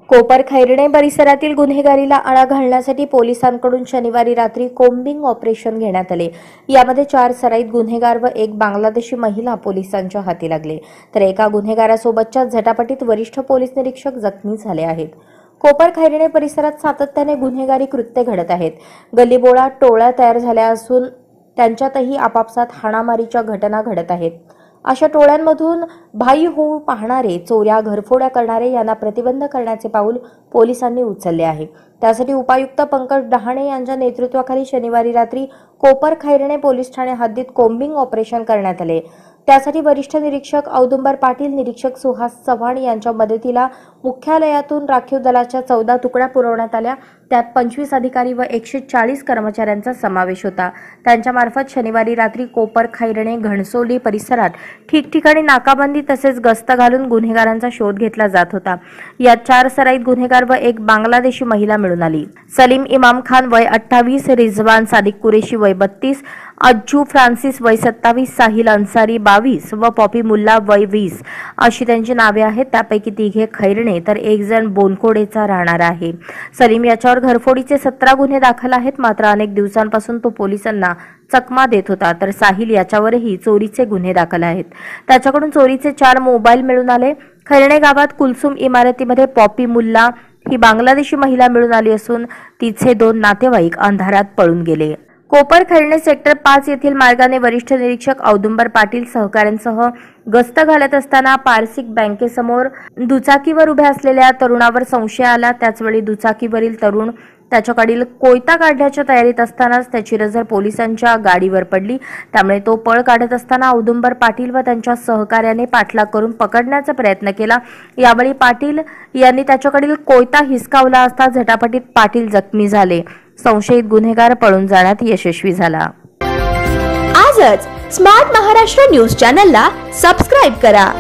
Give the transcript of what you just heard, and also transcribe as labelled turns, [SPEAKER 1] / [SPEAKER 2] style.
[SPEAKER 1] कोपर खैरणे परिसरातील गुन्हेगारीला आळा घालण्यासाठी पोलिसांकडून शनिवारी रात्री कोम्बिंग ऑपरेशन घेण्यात आले। यामध्ये 4 सराईत गुन्हेगार व एक बांगलादेशी महिला पोलिसांच्या हाती लागले, तर एका गुन्हेगारासोबतच्या झटापटीत वरिष्ठ पोलीस निरीक्षक जखमी झाले आहेत। कोपर खैरणे परिसरात सातत्याने गुन्हेगारी कृत्ये घडत आहेत। गल्लीबोळा टोळ्या तयार झाल्या असून त्यांच्यातही आपापसात हाणामारीच्या घटना घडत आहेत। अशा टोळ्यांमधून भाई होऊ पाहणारे, चोऱ्या घरफोड्या करणारे यांना प्रतिबंध करण्याचे पाऊल पोलिसांनी उचलले आहे। त्यासाठी उपायुक्त पंकज डहाणे यांच्या नेतृत्वाखाली शनिवारी रात्री कोपर खैरणे पोलीस ठाणे हद्दीत कोम्बिंग ऑपरेशन करण्यात आले। त्यासाठी वरिष्ठ निरीक्षक औदुंबर पाटील, निरीक्षक सुहास चव्हाण यांच्या मदतीला मुख्यालयातून राखीव दलाच्या 14 तुकड्या पुरवण्यात आल्या। त्यात 25 अधिकारी व 140 कर्मचाऱ्यांचा समावेश होता। त्यांच्यामार्फत शनिवारी रात्री कोपर खैरणे घणसोली परिसरात ठिकठिकाणी नाकाबंदी तसेच गस्त घालून गुन्हेगारांचा शोध घेतला जात होता। यात 4 सराईत गुन्हेगार व एक बांगलादेशी महिला मिळून आली। सलीम इमाम खान वय 28, रिजवान सादिक कुरेशी वय 32, अज्जू फ्रान्सिस वय 27, साहिल अन्सारी 22 व पॉपी मुल्ला वय 20 अशी त्यांची नावे आहेत। त्यापैकी 3 खैरणे तर 1 जण बोनखोडेचा राहणार आहे। सलीम याच्यावर घरफोडीचे 17 गुन्हे दाखल आहेत, मात्र अनेक दिवसांपासून तो पोलिसांना चकमा देत होता। तर साहिल याच्यावरही चोरीचे गुन्हे दाखल आहेत। त्याच्याकडून चोरीचे 4 मोबाईल मिळून आले। खैरणे गावात कुलसुम इमारतीमध्ये पॉपी मुल्ला ही बांगलादेशी महिला मिळून आली असून तिचे 2 नातेवाईक अंधारात पळून गेले। कोपर खैरणे सेक्टर 5 येथील मार्गाने वरिष्ठ निरीक्षक औदुंबर पाटील सहकाऱ्यांसह गस्त घालत असताना पारसिक बँकेसमोर दुचाकीवर उभ्या असलेल्या तरुणावर संशय आला। त्याचवेळी दुचाकीवरील तरुण त्याच्याकडील कोयता काढण्याच्या तयारीत असतानाच त्याची नजर पोलिसांच्या गाडीवर पडली। त्यामुळे तो पळ काढत असताना औदुंबर पाटील व त्यांच्या सहकार्याने पाठलाग करून पकडण्याचा प्रयत्न केला। यावेळी पाटील यांनी त्याच्याकडील कोयता हिसकावला असता झटापटीत पाटील जखमी झाले। संशयित गुन्हेगार पळून जाण्यात यशस्वी झाला।
[SPEAKER 2] आजच स्मार्ट महाराष्ट्र न्यूज चॅनलला सबस्क्राइब करा।